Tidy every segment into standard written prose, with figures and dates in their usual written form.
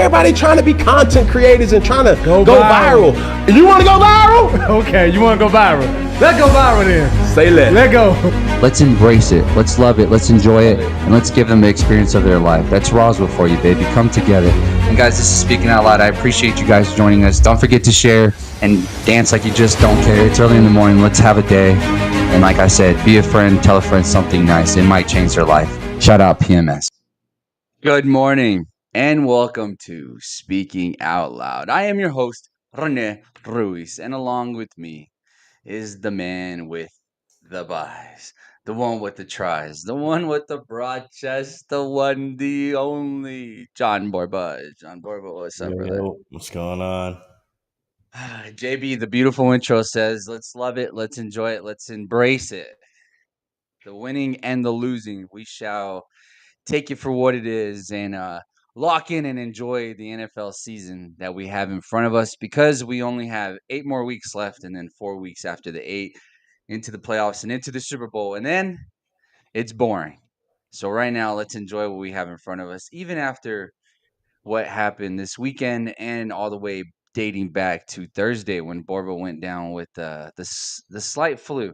everybody trying to be content creators and trying to go viral. You want to go viral? Okay, you want to go viral. Let's go viral then. Say let. Let go. Let's embrace it. Let's love it. Let's enjoy it. And let's give them the experience of their life. That's Roswell for you, baby. Come together. And guys, this is Speaking Out Loud. I appreciate you guys joining us. Don't forget to share and dance like you just don't care. It's early in the morning. Let's have a day. And like I said, be a friend. Tell a friend something nice. It might change their life. Shout out PMS. Good morning and welcome to Speaking Out Loud. I am your host, Rene Ruiz. And along with me is the man with the buys, the one with the tries, the one with the broad chest, the one, the only, John Borba. John Borba, what's up, brother? What's going on? JB, the beautiful intro says, let's love it, let's enjoy it, let's embrace it. The winning and the losing, we shall take it for what it is and lock in and enjoy the NFL season that we have in front of us because we only have 8 more weeks left and then 4 weeks after the 8 into the playoffs and into the Super Bowl. And then it's boring. So right now, let's enjoy what we have in front of us, even after what happened this weekend and all the way dating back to Thursday when Borba went down with the slight flu.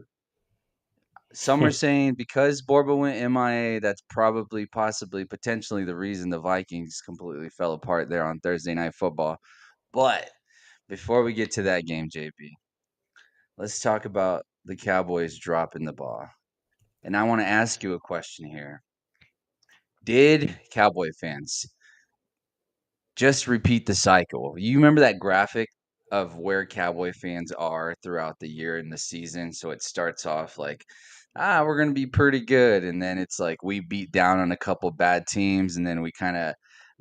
Some are saying because Borba went MIA, that's probably, possibly, potentially the reason the Vikings completely fell apart there on Thursday Night Football. But before we get to that game, JP, let's talk about the Cowboys dropping the ball. And I want to ask you a question here. Did Cowboy fans just repeat the cycle? You remember that graphic of where Cowboy fans are throughout the year and the season? So it starts off like, we're going to be pretty good. And then it's like we beat down on a couple bad teams. And then we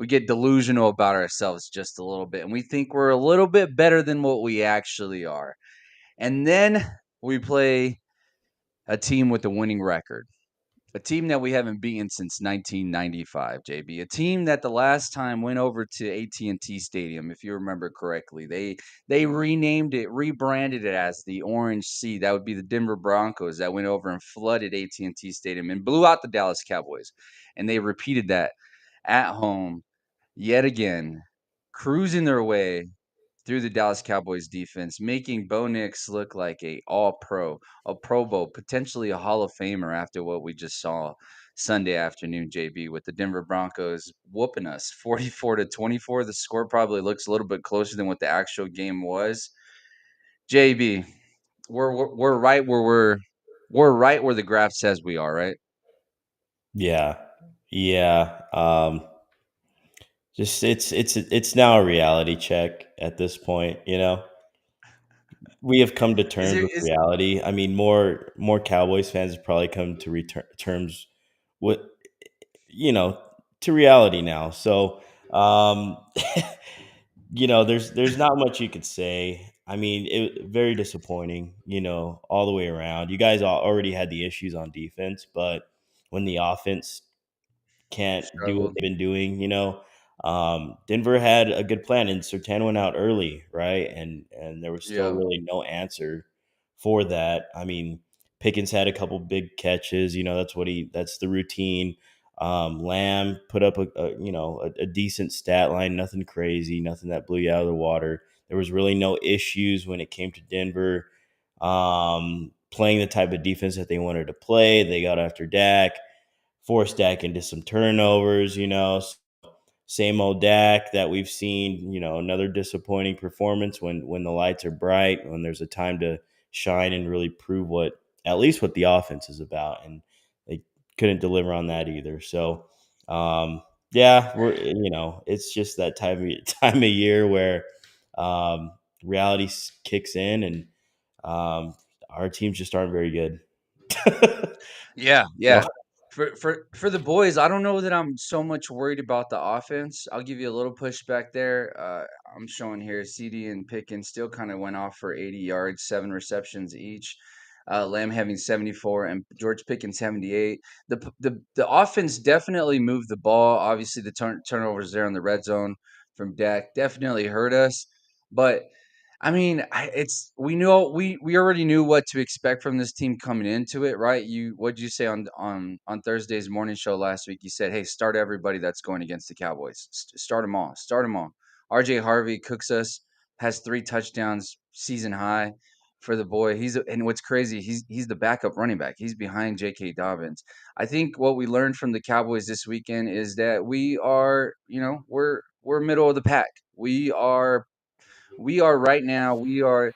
get delusional about ourselves just a little bit. And we think we're a little bit better than what we actually are. And then we play a team with a winning record. A team that we haven't beaten since 1995, JB. A team that the last time went over to AT&T Stadium, if you remember correctly. They renamed it, rebranded it as the Orange Sea. That would be the Denver Broncos that went over and flooded AT&T Stadium and blew out the Dallas Cowboys. And they repeated that at home yet again, cruising their way through the Dallas Cowboys defense, making Bo Nix look like a all-pro, a Pro Bowl, potentially a Hall of Famer after what we just saw Sunday afternoon, JB, with the Denver Broncos whooping us 44-24. The score probably looks a little bit closer than what the actual game was. JB, we're right where we're right where the graph says we are, right? Yeah. Just it's now a reality check at this point. We have come to terms with reality. I mean, more Cowboys fans have probably come to terms with to reality now. So, there's not much you could say. I mean, it very disappointing, all the way around. You guys already had the issues on defense, but when the offense can't do what they've been doing, Denver had a good plan, and Surtain went out early, right? And there was still really no answer for that. I mean, Pickens had a couple big catches. That's the routine. Lamb put up a decent stat line, nothing crazy, nothing that blew you out of the water. There was really no issues when it came to Denver playing the type of defense that they wanted to play. They got after Dak, forced Dak into some turnovers, same old Dak that we've seen, another disappointing performance when the lights are bright, when there's a time to shine and really prove at least what the offense is about. And they couldn't deliver on that either. So, it's just that time of year where reality kicks in and our teams just aren't very good. Yeah. For the boys, I don't know that I'm so much worried about the offense. I'll give you a little pushback there. I'm showing here CD and Pickens still kind of went off for 80 yards, 7 receptions each. Lamb having 74 and George Pickens 78. The offense definitely moved the ball. Obviously, the turnovers there in the red zone from Dak definitely hurt us. But I mean, we already knew what to expect from this team coming into it, right? What'd you say on Thursday's morning show last week? You said, "Hey, start everybody that's going against the Cowboys. Start them all. Start them all." RJ Harvey cooks us, has 3 touchdowns, season high for the boy. And what's crazy, he's the backup running back. He's behind J.K. Dobbins. I think what we learned from the Cowboys this weekend is that we are, we're middle of the pack. We are right now. We are.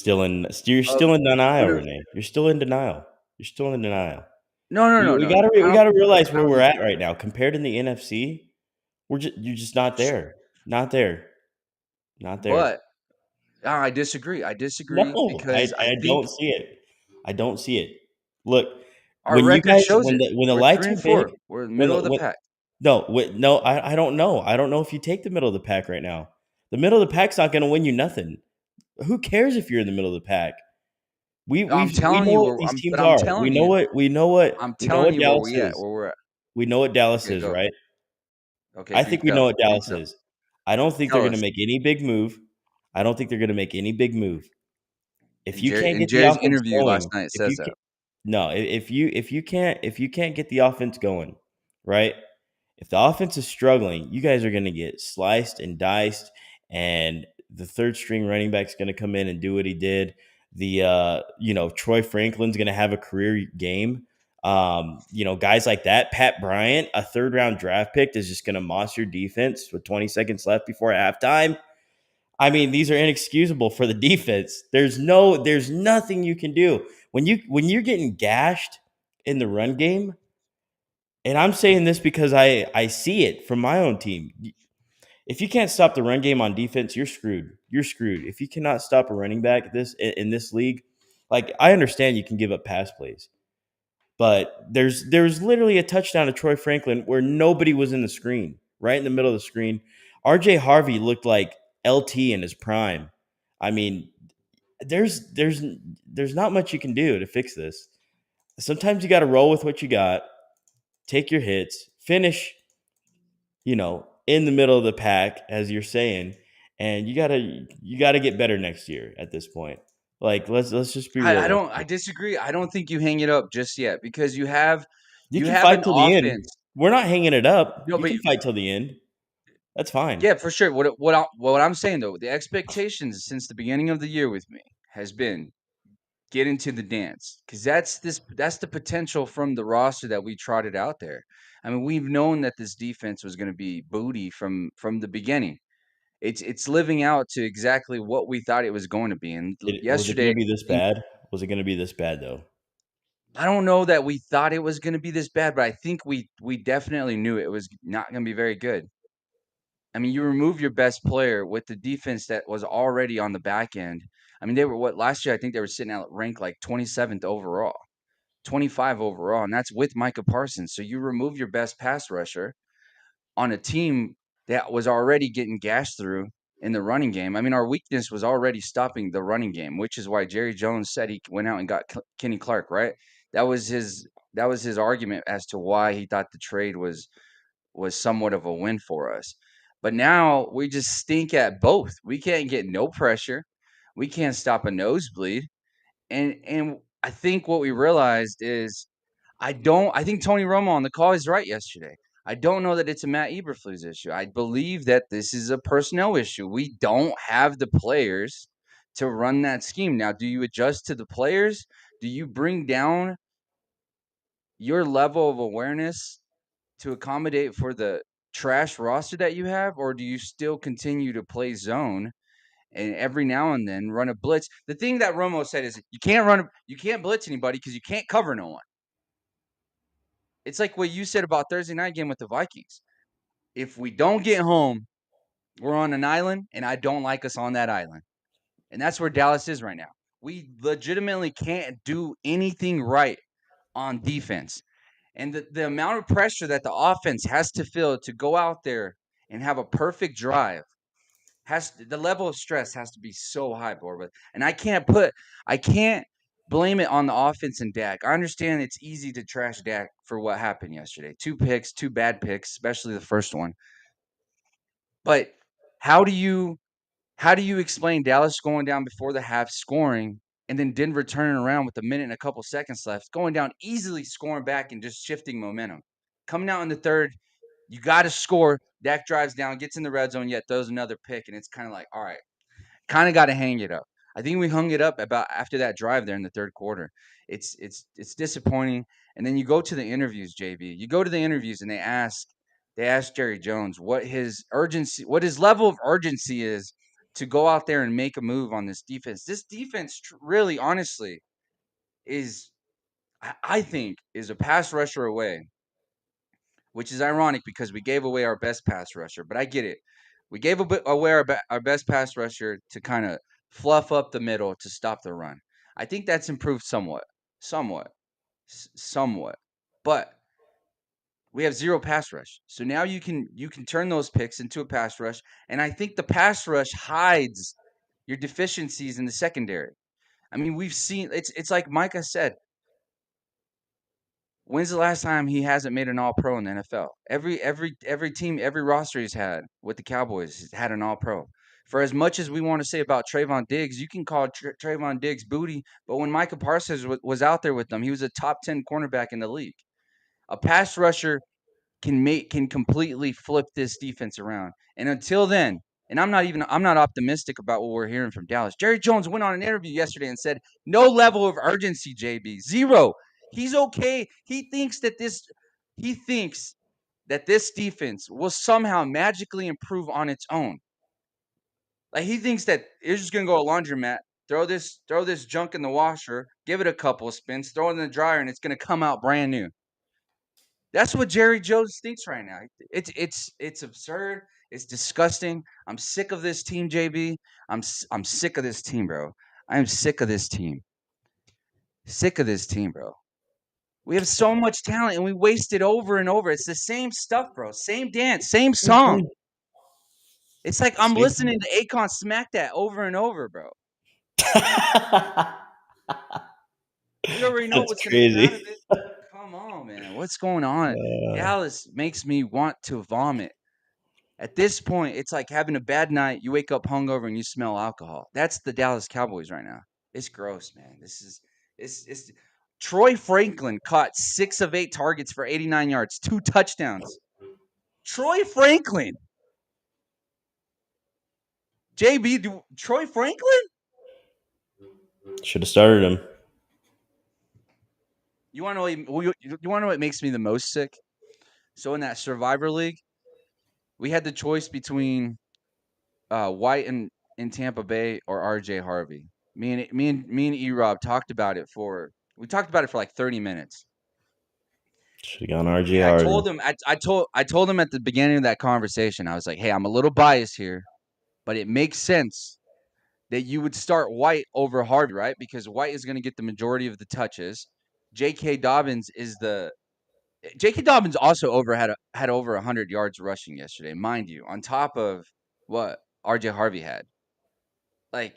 You're Uh, still in denial, no, Renee. You're still in denial. You're still in denial. no, no, We, no, we no, no. gotta I we don't gotta think so. realize I where don't we're think at so. right now compared in the NFC. You're just not there. Not there. Not there. But I disagree. I disagree No, because I I think don't see it. I don't see it. Look, our record shows it. when the We're lights three are and big, four. We're middle of the pack. no, I don't know. I don't know if you take the middle of the pack right now. The middle of the pack's not going to win you nothing. Who cares if you're in the middle of the pack? I'm We telling know you what where. these But teams I'm are. telling you. I'm We know telling what you where Dallas we at. is. Where we're at. We know what Dallas Okay, is, go. right? Okay, I do think we know tell. what Do Dallas tell. is. I don't think they're Tell going to us. make any big move. I don't think they're going to make any big move. If And you can't In get the Jerry's offense interview last going, night if says you that. can, no, if you can't get the offense going, right? If the offense is struggling, you guys are going to get sliced and diced, and the third string running back's going to come in and do what he did. Troy Franklin's going to have a career game. Guys like that, Pat Bryant, a third round draft pick, is just going to monster defense with 20 seconds left before halftime. I mean, these are inexcusable for the defense. There's nothing you can do when you're getting gashed in the run game. And I'm saying this because I see it from my own team. If you can't stop the run game on defense, you're screwed. You're screwed. If you cannot stop a running back in this league, like I understand you can give up pass plays, but there's literally a touchdown to Troy Franklin where nobody was in the screen, right in the middle of the screen. RJ Harvey looked like LT in his prime. I mean, there's not much you can do to fix this. Sometimes you got to roll with what you got, take your hits, finish, in the middle of the pack, as you're saying, and you gotta get better next year at this point. Like let's just be I don't. I realistic. disagree. I don't think you hang it up just yet because you have You can an fight till the end. offense. We're not hanging it up. No, You but can fight till the end. That's fine. yeah, for sure. What I'm saying though, the expectations since the beginning of the year with me has been get into the dance because that's the potential from the roster that we trotted out there. I mean, we've known that this defense was going to be booty from the beginning. It's living out to exactly what we thought it was going to be. And Was it going to yesterday, be this I think bad? Was it going to be this bad though? I don't know that we thought it was going to be this bad, but I think we definitely knew it was not going to be very good. I mean, you remove your best player with the defense that was already on the back end. I mean, they were what last year? I think they were sitting at rank like 27th overall, 25 overall, and that's with Micah Parsons. So you remove your best pass rusher on a team that was already getting gashed through in the running game. I mean, our weakness was already stopping the running game, which is why Jerry Jones said he went out and got Kenny Clark, right? That was his that was his argument as to why he thought the trade was somewhat of a win for us. But now we just stink at both. We can't get no pressure. We can't stop a nosebleed. And I think what we realized is I think Tony Romo on the call is right yesterday. I don't know that it's a Matt Eberflus issue. I believe that this is a personnel issue. We don't have the players to run that scheme. Now, do you adjust to the players? Do you bring down your level of awareness to accommodate for the trash roster that you have, or do you still continue to play zone and every now and then run a blitz? The thing that Romo said is you can't blitz anybody because you can't cover no one. It's like what you said about Thursday night game with the Vikings. If we don't get home, we're on an island, and I don't like us on that island. And that's where Dallas is right now. We legitimately can't do anything right on defense. And the amount of pressure that the offense has to feel to go out there and have a perfect drive the level of stress has to be so high, Borba. And I can't blame it on the offense and Dak. I understand it's easy to trash Dak for what happened yesterday. 2 picks, 2 bad picks, especially the first one. But how do you How do you explain Dallas going down before the half, scoring, and then Denver turning around with a minute and a couple seconds left, going down easily, scoring back, and just shifting momentum? Coming out in the third, you got to score. Dak drives down, gets in the red zone, yet throws another pick, and it's kind of like, all right, kind of got to hang it up. I think we hung it up about after that drive there in the third quarter. It's disappointing. And then you go to the interviews, JB. You go to the interviews and they ask Jerry Jones what his level of urgency is to go out there and make a move on this defense. This defense really, honestly, is I think is a pass rusher away, which is ironic because we gave away our best pass rusher. But I get it. We gave away our best pass rusher to kind of fluff up the middle to stop the run. I think that's improved somewhat. But we have zero pass rush. So now you can turn those picks into a pass rush, and I think the pass rush hides your deficiencies in the secondary. I mean, we've seen it's like Micah said. When's the last time he hasn't made an All-Pro in the NFL? Every team, every roster he's had with the Cowboys has had an All-Pro. For as much as we want to say about Trayvon Diggs, you can call Trayvon Diggs booty, but when Micah Parsons was out there with them, he was a top 10 cornerback in the league. A pass rusher can completely flip this defense around. And until then, and I'm not optimistic about what we're hearing from Dallas. Jerry Jones went on an interview yesterday and said, no level of urgency, JB. Zero. He's okay. He thinks that this defense will somehow magically improve on its own. Like he thinks that it's just gonna go a laundromat, throw this junk in the washer, give it a couple of spins, throw it in the dryer, and it's gonna come out brand new. That's what Jerry Jones thinks right now. It's absurd. It's disgusting. I'm sick of this team, JB. I'm sick of this team, bro. I am sick of this team. Sick of this team, bro. We have so much talent and we waste it over and over. It's the same stuff, bro. Same dance, same song. It's like I'm listening to Akon smack that over and over, bro. We already know what's going to come out of it. Come on, man. What's going on? Dallas makes me want to vomit. At this point, it's like having a bad night. You wake up hungover and you smell alcohol. That's the Dallas Cowboys right now. It's gross, man. It's Troy Franklin caught 6 of 8 targets for 89 yards, 2 touchdowns. Troy Franklin. JB, Troy Franklin? Should have started him. You want to know what makes me the most sick? So in that Survivor League, we had the choice between White in Tampa Bay or RJ Harvey. Me and E-Rob talked about it for like 30 minutes. Should have gone RJ And Harvey. I told him I told him at the beginning of that conversation, I was like, "Hey, I'm a little biased here, but it makes sense that you would start White over Harvey, right? Because White is going to get the majority of the touches. J.K. Dobbins also had over 100 yards rushing yesterday, mind you, on top of what RJ Harvey had. Like,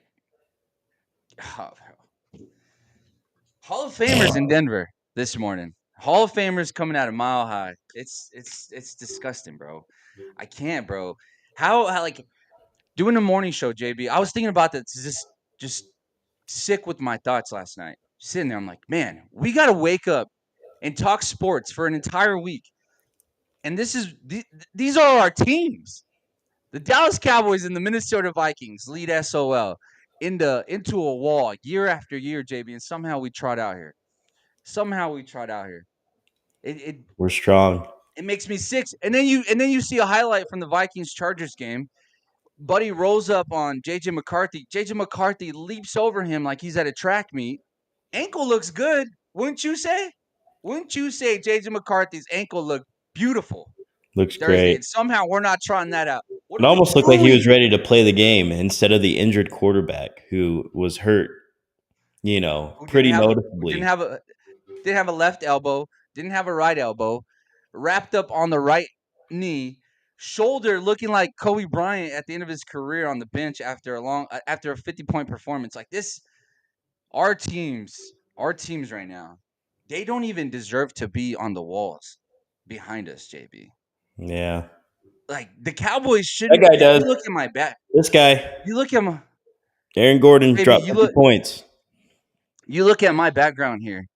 Hall of Famers in Denver this morning. Hall of Famers coming out of Mile High. It's disgusting, bro. I can't, bro. How like doing a morning show, JB. I was thinking about that. Just sick with my thoughts last night. Sitting there, I'm like, man, we got to wake up and talk sports for an entire week. And these are our teams. The Dallas Cowboys and the Minnesota Vikings lead SOL into a wall year after year, JB, and somehow we trot out here. We're strong. It makes me sick. And then you see a highlight from the Vikings Chargers game. Buddy rolls up on JJ McCarthy. JJ McCarthy leaps over him like he's at a track meet. Ankle looks good, wouldn't you say? Wouldn't you say JJ McCarthy's ankle looked beautiful? Looks Thursday, great. and somehow we're not trying that out. It almost looked like he was ready to play the game instead of the injured quarterback who was hurt, pretty noticeably. Didn't have a left elbow, didn't have a right elbow, wrapped up on the right knee, shoulder looking like Kobe Bryant at the end of his career on the bench after a 50-point performance. Like this, our teams right now, they don't even deserve to be on the walls behind us, JB. Yeah. like the Cowboys That shouldn't. guy If does. you look at my back, This guy, you look at my Aaron Gordon, baby, dropped 50 points. you look at my background here.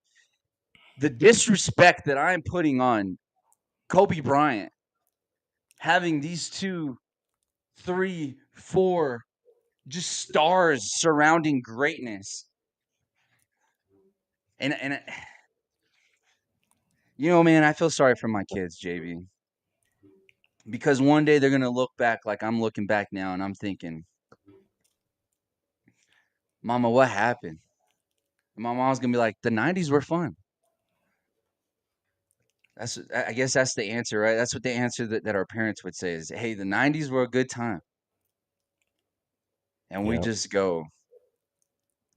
The disrespect that I'm putting on Kobe Bryant, having these 2, 3, 4 just stars surrounding greatness. And you know, man, I feel sorry for my kids, JB, because one day they're gonna look back like I'm looking back now, and I'm thinking, "Mama, what happened?" And my mom's gonna be like, "The '90s were fun." I guess that's the answer, right? That's what the answer that our parents would say is, "Hey, the '90s were a good time," and we Yep. just go,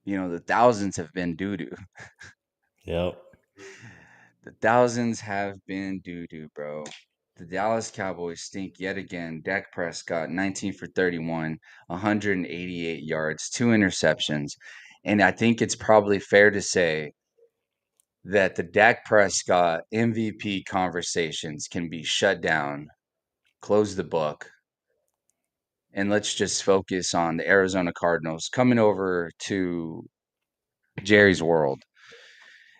the thousands have been doo doo. Yep. The thousands have been doo doo, bro. The Dallas Cowboys stink yet again. Dak Prescott, 19 for 31, 188 yards, 2 interceptions. And I think it's probably fair to say that the Dak Prescott MVP conversations can be shut down, close the book, and let's just focus on the Arizona Cardinals coming over to Jerry's world.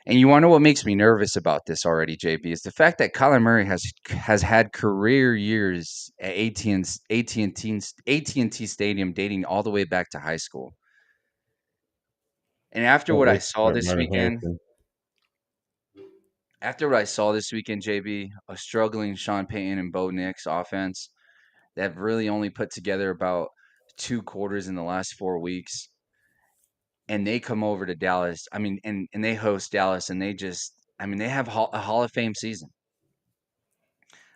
And you want to know what makes me nervous about this already, JB, is the fact that Kyler Murray has had career years at AT&T Stadium dating all the way back to high school. And after what I saw this weekend, JB, a struggling Sean Payton and Bo Nix offense that have really only put together about 2 quarters in the last 4 weeks, and they come over to Dallas. I mean, and they host Dallas, and they have a Hall of Fame season.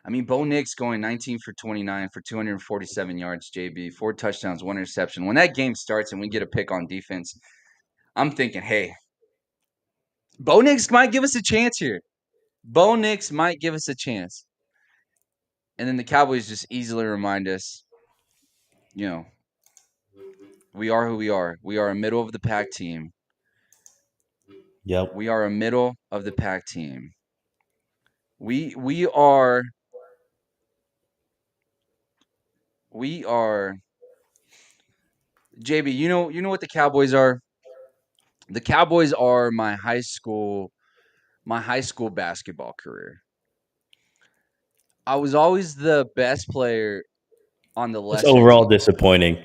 I mean, Bo Nix going 19 for 29 for 247 yards, JB, 4 touchdowns, 1 interception. When that game starts and we get a pick on defense, I'm thinking, hey, Bo Nix might give us a chance here. Bo Nix might give us a chance. And then the Cowboys just easily remind us, we are who we are. We are a middle of the pack team. Yep. We are a middle of the pack team. We are JB, you know what the Cowboys are? The Cowboys are my high school basketball career. I was always the best player on the That's lesser overall team. disappointing.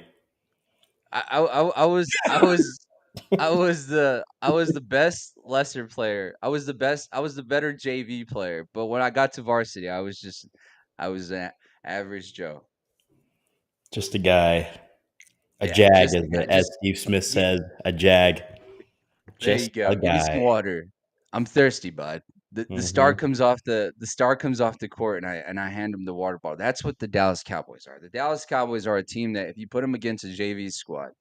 I was the best lesser player. I was the better JV player. But when I got to varsity, I was an average Joe. Just a guy. A Yeah, jag, just a guy. as Steve Smith says. A jag. There you Just go. a Give me some guy. water. I'm thirsty, bud. The star Mm-hmm. comes off the court, and I hand him the water bottle. That's what the Dallas Cowboys are. The Dallas Cowboys are a team that if you put them against a JV squad,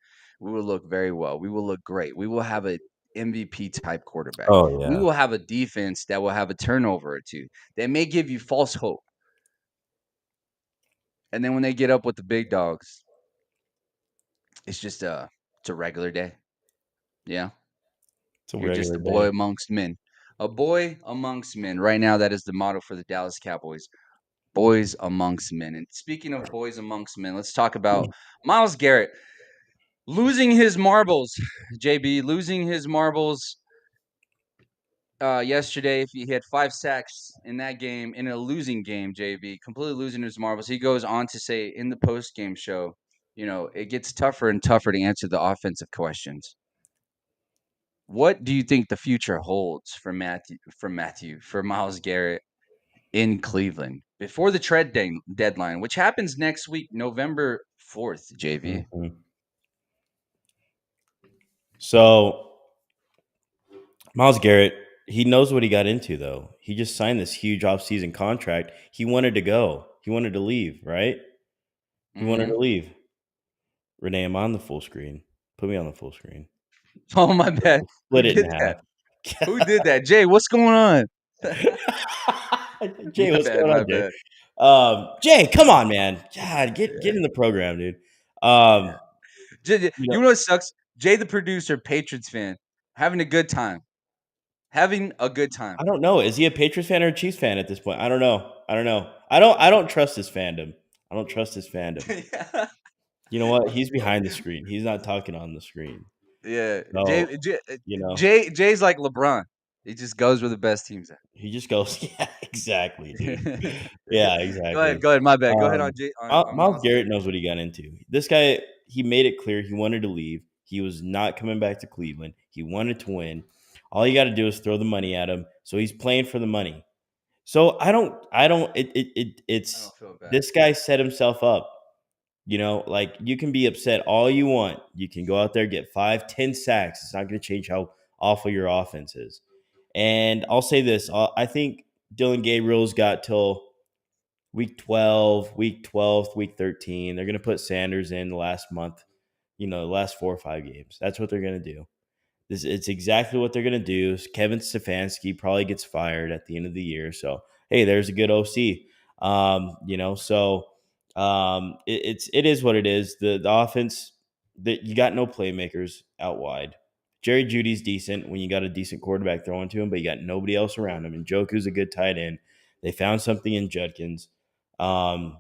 we will look very well. We will look great. We will have a MVP type quarterback. Oh, We yeah. will have a defense that will have a turnover or two that may give you false hope. And then when they get up with the big dogs, it's just it's a regular day. Yeah. It's a You're just regular a boy day. amongst men. A boy amongst men. Right now, that is the motto for the Dallas Cowboys. Boys amongst men. And speaking of boys amongst men, let's talk about Myles Garrett losing his marbles. JB losing his marbles yesterday. If he had 5 sacks in that game, in a losing game, JB completely losing his marbles. He goes on to say in the post game show, it gets tougher and tougher to answer the offensive questions. What do you think the future holds for for Myles Garrett in Cleveland before the trade deadline, which happens next week, November 4th, JV? Mm-hmm. So, Myles Garrett, he knows what he got into, though. He just signed this huge offseason contract. He wanted to go. He wanted to leave, right? He wanted to Mm-hmm. leave. Renee, I'm on the full screen. Put me on the full screen. Oh, my bad. Who Split it in did half. that? Who did that? Jay, what's going on? Jay, what's going My on, Jay? bad. Jay, come on, man. God, get in the program, dude. Jay, You you know, know what sucks? Jay, the producer, Patriots fan, having a good time. Having a good time. I don't know. Is he a Patriots fan or a Chiefs fan at this point? I don't know. I don't trust his fandom. I don't trust his fandom. Yeah. You know what? He's behind the screen. He's not talking on the screen. Yeah. So, you know, Jay's like LeBron. He just goes where the best teams at. he just goes, yeah, exactly, dude. Yeah, exactly. Go ahead. My bad. Go ahead on Miles Miles Garrett Garrett. knows what he got into. This guy, he made it clear he wanted to leave. He was not coming back to Cleveland. He wanted to win. All you got to do is throw the money at him. So he's playing for the money. So I it's don't feel bad. this guy set himself up. You know, like you can be upset all you want. You can go out there, get 5, 10 sacks. It's not going to change how awful your offense is. And I'll say this: I think Dylan Gabriel's got till week 12, week 12, week 13. They're going to put Sanders in the last month. You know, the last 4 or 5 games. That's what they're going to do. It's exactly what they're going to do. Kevin Stefanski probably gets fired at the end of the year. So, hey, there's a good OC. It is what it is. The offense, that you got no playmakers out wide. Jerry Judy's decent when you got a decent quarterback throwing to him, but you got nobody else around him. And Joku's a good tight end. They found something in Judkins. You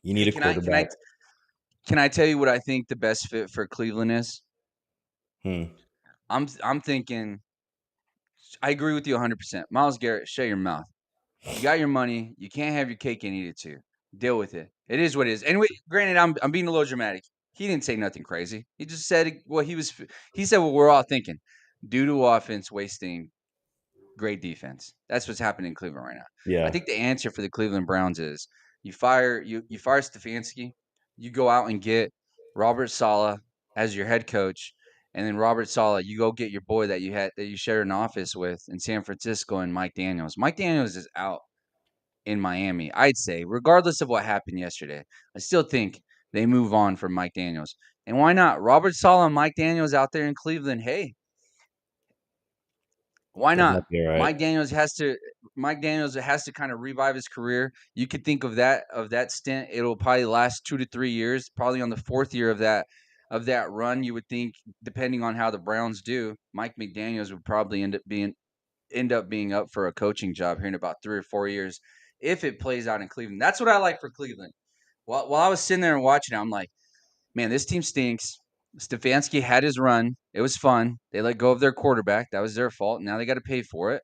need Hey, a quarterback. can I tell you what I think the best fit for Cleveland is? Hmm. I'm thinking I agree with you 100%. Miles Garrett, shut your mouth. You got your money. You can't have your cake and eat it too. Deal with it. It is what it is. Anyway, granted, I'm being a little dramatic. He didn't say nothing crazy. He just said what he was. He said what we're all thinking. Due to offense wasting great defense. That's what's happening in Cleveland right now. I Yeah. think the answer for the Cleveland Browns is you fire Stefanski, you go out and get Robert Saleh as your head coach, and then Robert Saleh, you go get your boy that you shared an office with in San Francisco and Mike Daniels. Mike Daniels is out in Miami. I'd say, regardless of what happened yesterday, I still think they move on from Mike Daniels. And why not? Robert Saleh and Mike Daniels out there in Cleveland. Hey, why That not? might be all right. Mike Daniels has to kind of revive his career. You could think of that stint. It'll probably last 2 to 3 years. Probably on the 4th year of that run, you would think, depending on how the Browns do, Mike McDaniels would probably end up being up for a coaching job here in about 3 or 4 years if it plays out in Cleveland. That's what I like for Cleveland. While I was sitting there and watching it, I'm like, man, this team stinks. Stefanski had his run. It was fun. They let go of their quarterback. That was their fault. Now they got to pay for it.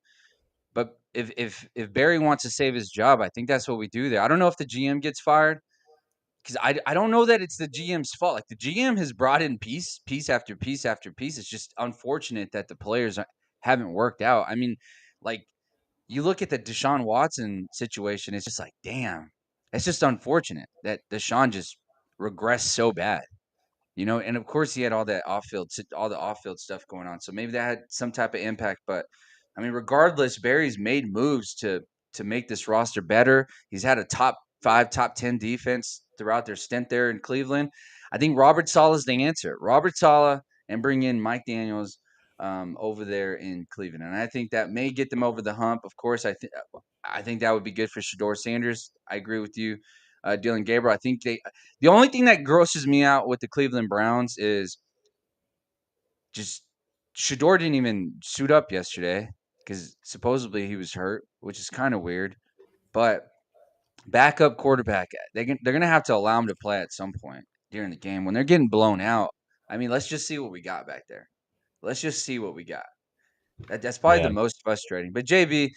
But if Barry wants to save his job, I think that's what we do there. I don't know if the GM gets fired because I don't know that it's the GM's fault. Like the GM has brought in piece after piece after piece. It's just unfortunate that the players haven't worked out. I mean, like you look at the Deshaun Watson situation, it's just like, damn, it's just unfortunate that Deshaun just regressed so bad. And of course he had all the off-field stuff going on. So maybe that had some type of impact. But I mean, regardless, Barry's made moves to make this roster better. He's had a top 5, top 10 defense throughout their stint there in Cleveland. I think Robert Saleh is the answer. Robert Saleh and bring in Mike Daniels over there in Cleveland, and I think that may get them over the hump. Of course, I think that would be good for Shador Sanders. I agree with you, Dylan Gabriel. I think the only thing that grosses me out with the Cleveland Browns is just Shador didn't even suit up yesterday because supposedly he was hurt, which is kind of weird. But backup quarterback, they're gonna have to allow him to play at some point during the game when they're getting blown out. I mean, let's just see what we got back there. Let's just see what we got. That's probably the Yeah. most frustrating. But JB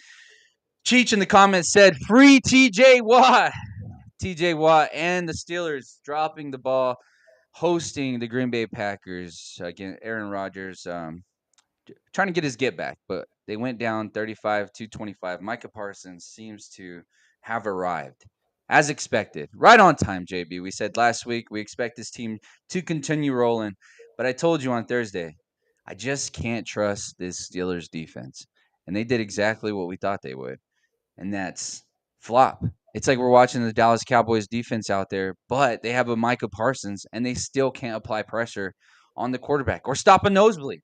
Cheech in the comments said, "Free TJ Watt." TJ Watt and the Steelers dropping the ball, hosting the Green Bay Packers again. Aaron Rodgers trying to get his get back, but they went down 35-25. Micah Parsons seems to have arrived as expected, right on time. JB, we said last week we expect this team to continue rolling, but I told you on Thursday, I just can't trust this Steelers defense, and they did exactly what we thought they would, and that's flop. It's like we're watching the Dallas Cowboys defense out there, but they have a Micah Parsons, and they still can't apply pressure on the quarterback or stop a nosebleed.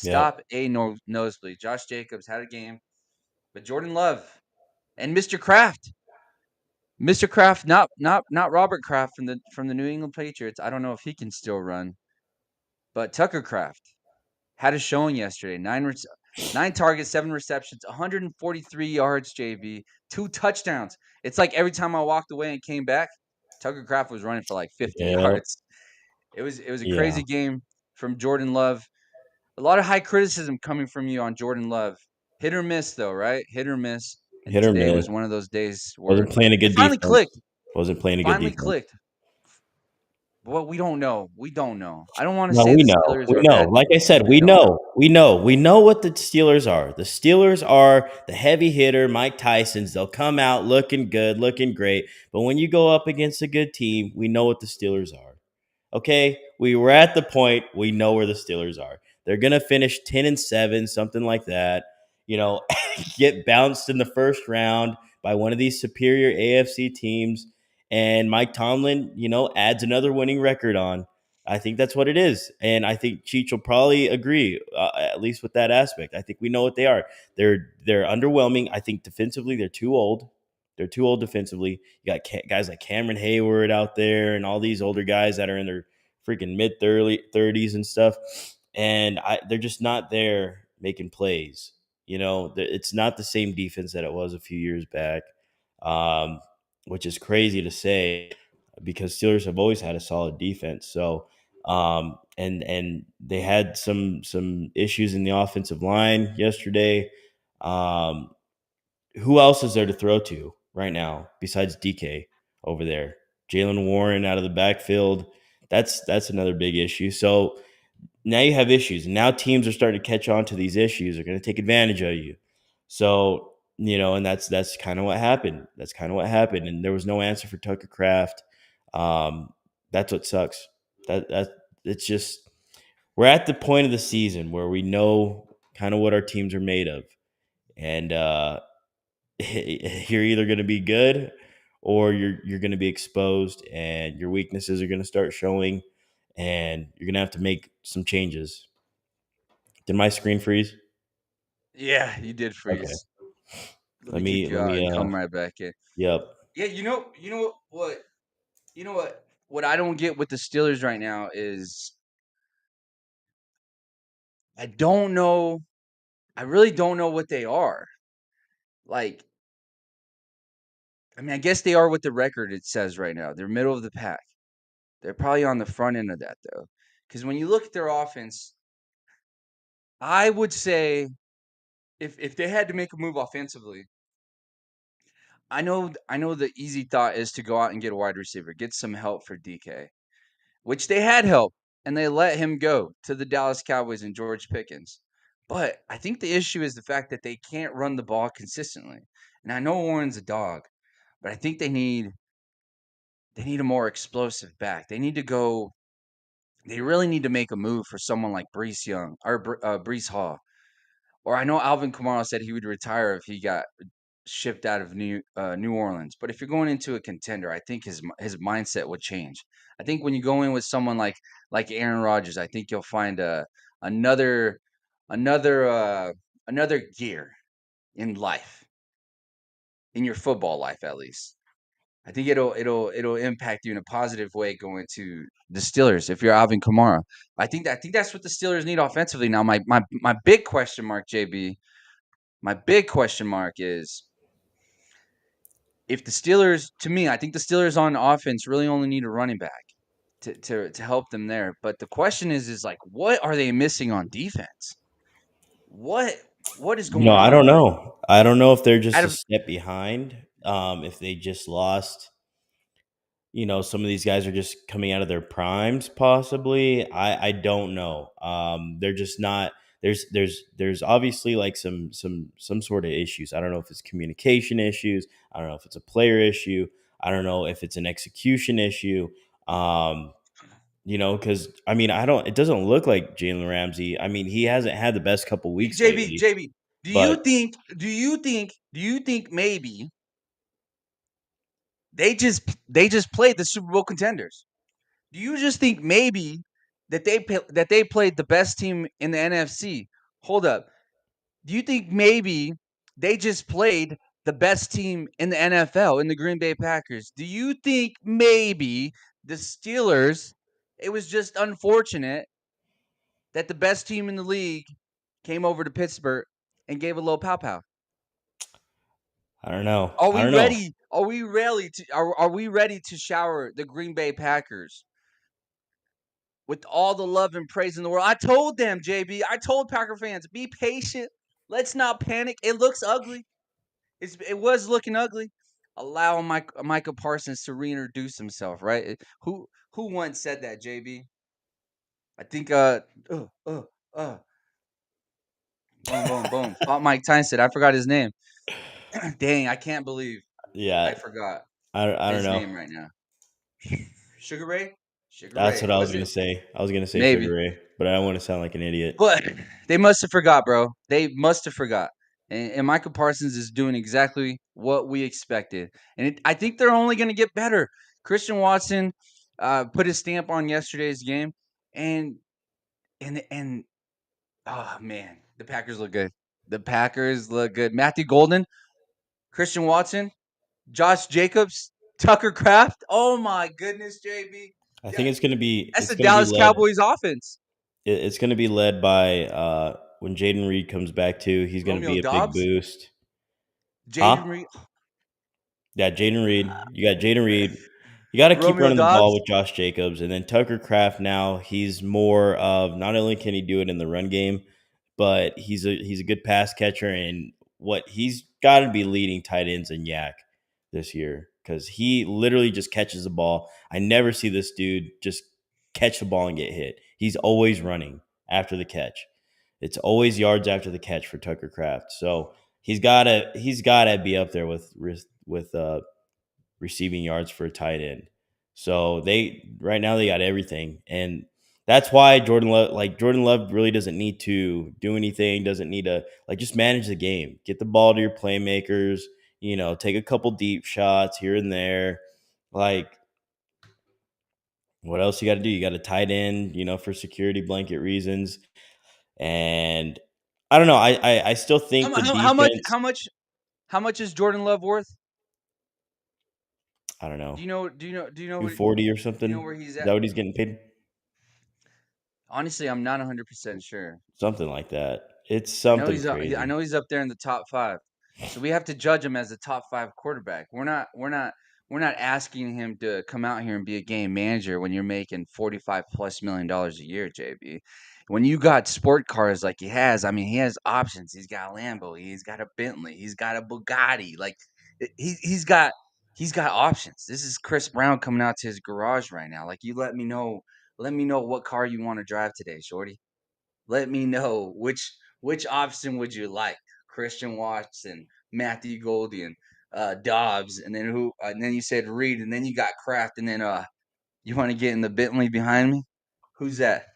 Yep. Stop a nosebleed. Josh Jacobs had a game, but Jordan Love and Mr. Kraft, not Robert Kraft from the New England Patriots. I don't know if he can still run, but Tucker Kraft had a showing yesterday. 9 targets, 7 receptions, 143 yards, JB, 2 touchdowns. It's like every time I walked away and came back, Tucker Kraft was running for like 50 Yeah. yards. It was a Yeah. crazy game from Jordan Love. A lot of high criticism coming from you on Jordan Love. Hit or miss, though, right? Hit or miss. And Hit or today miss. was one of those days where Wasn't playing a it good finally defense. clicked. Wasn't playing a good Finally defense. clicked. Well, we don't know. We don't know. I don't want to No, say we the know. Steelers We are a know. bad Like I defense said, because they we don't. know. We know. We know what the Steelers are. The Steelers are the heavy hitter, Mike Tyson's. They'll come out looking good, looking great. But when you go up against a good team, we know what the Steelers are. Okay? We were at the point we know where the Steelers are. They're gonna finish 10-7, something like that. You know, get bounced in the first round by one of these superior AFC teams. And Mike Tomlin, adds another winning record on. I think that's what it is. And I think Cheech will probably agree, at least with that aspect. I think we know what they are. They're underwhelming. I think defensively, they're too old. They're too old defensively. You got guys like Cameron Hayward out there and all these older guys that are in their freaking mid-early 30s and stuff. And they're just not there making plays. It's not the same defense that it was a few years back, which is crazy to say because Steelers have always had a solid defense. So, and they had some issues in the offensive line yesterday. Who else is there to throw to right now besides DK over there? Jalen Warren out of the backfield. That's another big issue. So now you have issues, and now teams are starting to catch on to these issues. They're going to take advantage of you. So and that's kind of what happened. That's kind of what happened, and there was no answer for Tucker Kraft. That's what sucks. That it's just we're at the point of the season where we know kind of what our teams are made of, and you're either going to be good or you're going to be exposed, and your weaknesses are going to start showing, and you're going to have to make some changes. Did my screen freeze? Yeah, you did Okay. freeze. Let me kick you Let out me and come right back in. yep. Yeah, what I don't get with the Steelers right now is I don't know. I really don't know what they are. Like, I mean, I guess they are what the record it says right now. They're middle of the pack. They're probably on the front end of that though, because when you look at their offense, I would say if they had to make a move offensively, I know the easy thought is to go out and get a wide receiver, get some help for DK, which they had help, and they let him go to the Dallas Cowboys and George Pickens. But I think the issue is the fact that they can't run the ball consistently. And I know Warren's a dog, but I think they need a more explosive back. They really need to make a move for someone like Brees Young or Brees Hall. Or I know Alvin Kamara said he would retire if he got shipped out of New Orleans. But if you're going into a contender, I think his mindset would change. I think when you go in with someone like Aaron Rodgers, I think you'll find another another uh, another gear in life, in your football life at least. I think it'll impact you in a positive way going to the Steelers if you're Alvin Kamara. I think that's what the Steelers need offensively. Now my big question mark, JB, my big question mark is if the Steelers, to me, I think the Steelers on offense really only need a running back to help them there. But the question is like, what are they missing on defense? What what is going I on? don't know. I don't know if they're Out just a of step behind. If they just lost, some of these guys are just coming out of their primes, possibly. I don't know. They're just not. There's obviously like some sort of issues. I don't know if it's communication issues. I don't know if it's a player issue. I don't know if it's an execution issue. Um, because I mean, I don't. It doesn't look like Jalen Ramsey. I mean, he hasn't had the best couple weeks JB, lately. JB, But do you think maybe they just played the Super Bowl contenders? Do you just think maybe that they played the best team in the NFC? Hold up. Do you think maybe they just played the best team in the NFL in the Green Bay Packers? Do you think maybe the Steelers, it was just unfortunate that the best team in the league came over to Pittsburgh and gave a little pow pow. I don't know. Are I we don't know. ready? Are we ready to shower the Green Bay Packers with all the love and praise in the world? I told them, JB. I told Packer fans, be patient. Let's not panic. It looks ugly. It was looking ugly. Allow Micah Parsons to reintroduce himself, right? Who once said that, JB? I think boom, boom, boom. Fought Mike Tyson. I forgot his name. Dang, I can't believe I Yeah, forgot I don't his know. name right now. Sugar Ray? Sugar That's Ray. what I was Was gonna it? say. I was gonna say Maybe. Sugar Ray, but I don't want to sound like an idiot. But they must have forgot, bro. They must have forgot. And Michael Parsons is doing exactly what we expected. And I think they're only going to get better. Christian Watson put his stamp on yesterday's game. And oh, man, the Packers look good. The Packers look good. Matthew Golden, Christian Watson, Josh Jacobs, Tucker Kraft. Oh, my goodness, JB. I Yeah, think that's it's the gonna be Dallas led. Cowboys offense. It's gonna be led by when Jaden Reed comes back too. He's gonna Romeo be a big Dobbs, boost. Jaden Huh? Reed, Yeah, Jaden Reed. You got Jaden Reed. You got to keep Romeo running the ball Dobbs. with Josh Jacobs, and then Tucker Kraft. Now he's more of not only can he do it in the run game, but he's a good pass catcher, and what he's got to be leading tight ends in Yak this year because he literally just catches the ball. I never see this dude just catch the ball and get hit. He's always running after the catch. It's always yards after the catch for Tucker Kraft. So he's gotta be up there with receiving yards for a tight end. So they right now they got everything, and that's why Jordan Love really doesn't need to do anything, doesn't need to just manage the game, get the ball to your playmakers, take a couple deep shots here and there. Like what else you got to do? You got a tight end, for security blanket reasons, and I don't know. I still think the How much? defense. How much is Jordan Love worth? I don't know, Do you know? Do you know? Do you know? two What, forty or do you know something. where he's Is at? that what he's getting paid? Honestly, I'm not 100% sure. Something like that. It's I know something he's. I crazy. know he's up there in the top 5. So we have to judge him as a top 5 quarterback. We're not asking him to come out here and be a game manager when you're making $45+ million a year, JB. When you got sport cars like he has, I mean, he has options. He's got a Lambo. He's got a Bentley. He's got a Bugatti. Like he's got options. This is Chris Brown coming out to his garage right now. Like you let me know what car you want to drive today, shorty. Let me know which option would you like? Christian Watson, Matthew Golden, Dobbs, and then who? And then you said Reed, and then you got Kraft, and then you want to get in the Bentley behind me? Who's that?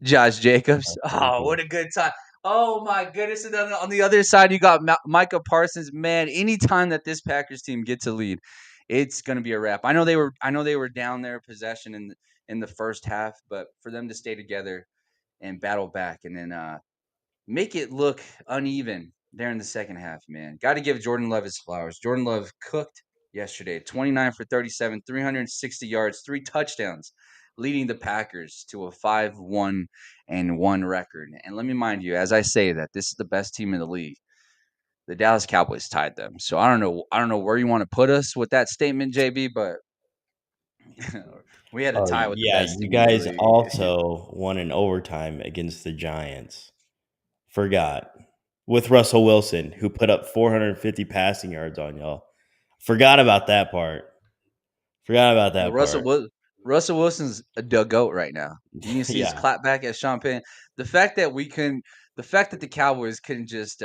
Josh Jacobs. Oh, what a good time! Oh my goodness! And then on the other side, you got Micah Parsons. Man, anytime that this Packers team gets a lead, it's gonna be a wrap. I know they were down there possession in the first half, but for them to stay together and battle back and then make it look uneven there in the second half, man. Got to give Jordan Love his flowers. Jordan Love cooked yesterday, 29 for 37, 360 yards, 3 touchdowns, leading the Packers to a 5-1-1 record. And let me mind you, as I say that, this is the best team in the league. The Dallas Cowboys tied them. So I don't know where you want to put us with that statement, JB, but we had a Oh tie with the yeah, best you team in the guys league. also won in overtime against the Giants. Forgot with Russell Wilson, who put up 450 passing yards on y'all. Forgot about that part. Forgot about Well, that part. Russell Wilson's a goat right now. You can see his Yeah. clapback at Sean Payton. The fact that the fact that the Cowboys couldn't just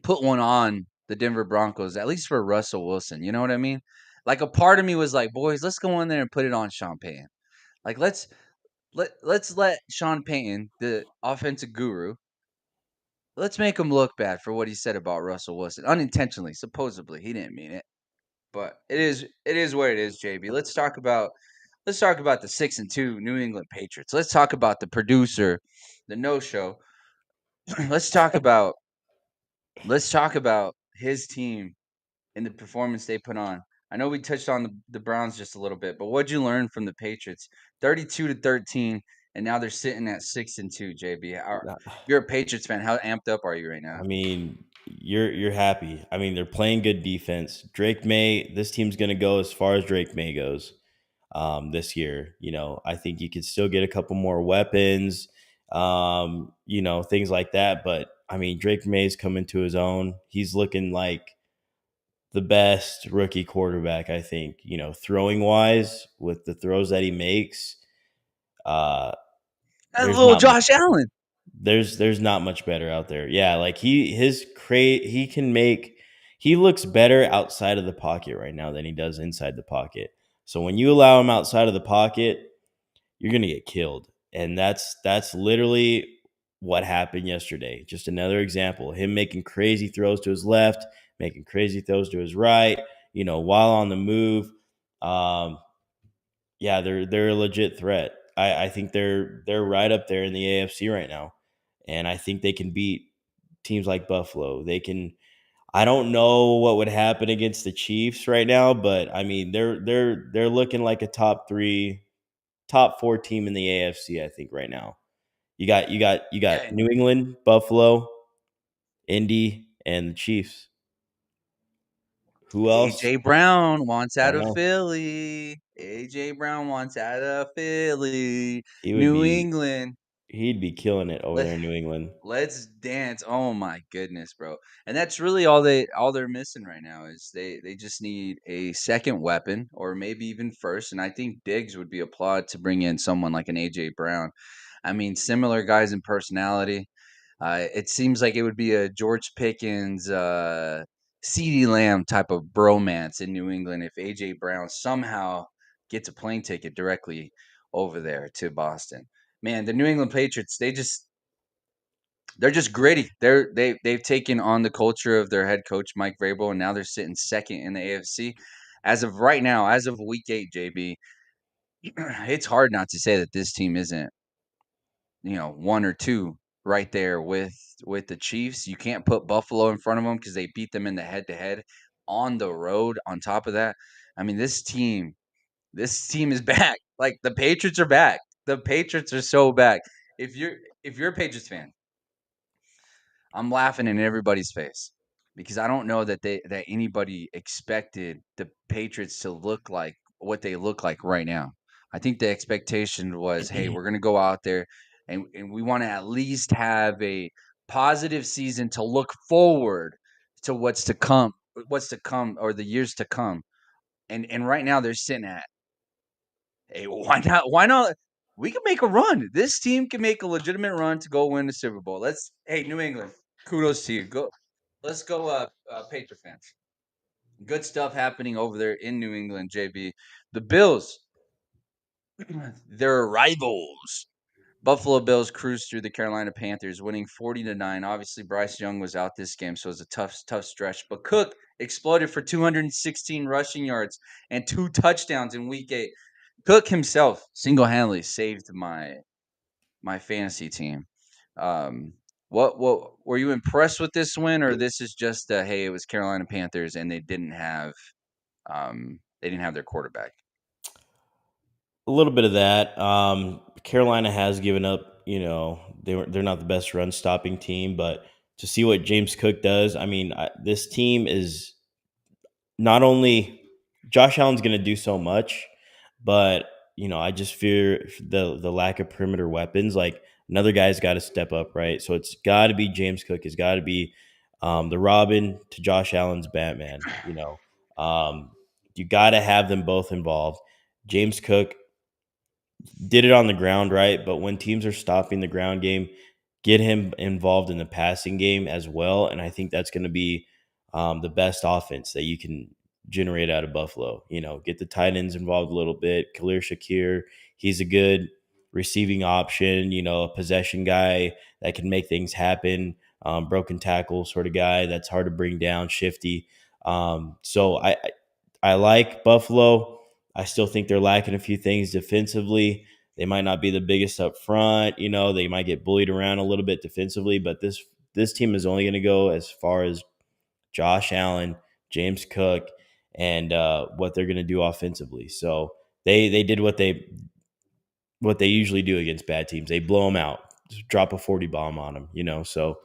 put one on the Denver Broncos, at least for Russell Wilson. You know what I mean? Like a part of me was like, boys, let's go in there and put it on Sean Payton. Like let's let Sean Payton, the offensive guru, let's make him look bad for what he said about Russell Wilson unintentionally. Supposedly, he didn't mean it. But it is what it is, JB. Let's talk about the 6-2 New England Patriots. Let's talk about the producer, the no show. let's talk about let's talk about his team and the performance they put on. I know we touched on the Browns just a little bit, but what'd you learn from the Patriots? 32-13 and now they're sitting at 6-2. JB, Nah, you're a Patriots fan. How amped up are you right now? I mean, you're happy. I mean, they're playing good defense. Drake May, this team's going to go as far as Drake May goes this year. I think you could still get a couple more weapons, things like that. But I mean, Drake May's coming to his own. He's looking like the best rookie quarterback, I think, throwing wise with the throws that he makes. Uh, That there's little not Josh Allen. there's not much better out there. Yeah, like he looks better outside of the pocket right now than he does inside the pocket. So when you allow him outside of the pocket, you're gonna get killed. And that's literally what happened yesterday. Just another example. Him making crazy throws to his left, making crazy throws to his right, while on the move. Yeah, they're a legit threat. I think they're right up there in the AFC right now. And I think they can beat teams like Buffalo. They can. I don't know what would happen against the Chiefs right now, but I mean they're looking like a top 4 team in the AFC, I think, right now. You got Yeah, New England, Buffalo, Indy, and the Chiefs. Who else? AJ Brown wants I out don't of know. Philly. AJ Brown wants out of Philly. He would New be England. he'd be killing it over Let there in New England. Let's dance. Oh my goodness, bro. And that's really all they're missing right now is they just need a second weapon or maybe even first. And I think Diggs would be applaud to bring in someone like an AJ Brown. I mean, similar guys in personality. It seems like it would be a George Pickens, CeeDee Lamb type of bromance in New England if AJ Brown somehow gets a plane ticket directly over there to Boston. Man, the New England Patriots, they're just gritty. They've taken on the culture of their head coach Mike Vrabel, and now they're sitting second in the AFC. As of right now, as of week 8, JB, it's hard not to say that this team isn't, 1 or 2 right there with the Chiefs. You can't put Buffalo in front of them because they beat them in the head to head on the road. On top of that, I mean this team is back. Like the Patriots are back. The Patriots are so back. If you're a Patriots fan, I'm laughing in everybody's face because I don't know that anybody expected the Patriots to look like what they look like right now. I think the expectation was, hey, we're gonna go out there and we want to at least have a positive season to look forward to what's to come or the years to come. And right now they're sitting at, hey, why not? Why not? We can make a run. This team can make a legitimate run to go win the Super Bowl. Hey, New England, kudos to you. Let's go, Patriot fans. Good stuff happening over there in New England, JB. The Bills, they're rivals. Buffalo Bills cruised through the Carolina Panthers, winning 40-9. Obviously, Bryce Young was out this game, so it was a tough stretch. But Cook exploded for 216 rushing yards and 2 touchdowns in Week 8. Cook himself single-handedly saved my fantasy team. What were you impressed with this win, or this is just hey, it was Carolina Panthers and they didn't have their quarterback. A little bit of that. Carolina has given up. They're not the best run stopping team, but to see what James Cook does, I mean, this team is not only Josh Allen's going to do so much, but I just fear the lack of perimeter weapons. Like another guy's got to step up, right? So it's got to be James Cook. It's got to be the Robin to Josh Allen's Batman. You got to have them both involved. James Cook did it on the ground, right? But when teams are stopping the ground game, get him involved in the passing game as well. And I think that's going to be the best offense that you can generate out of Buffalo. Get the tight ends involved a little bit. Khalil Shakir, he's a good receiving option, a possession guy that can make things happen, broken tackle sort of guy that's hard to bring down, shifty. So I like Buffalo. I still think they're lacking a few things defensively. They might not be the biggest up front. They might get bullied around a little bit defensively, but this team is only going to go as far as Josh Allen, James Cook, and what they're going to do offensively. So they did what they what they usually do against bad teams. They blow them out, just drop a 40 bomb on them, So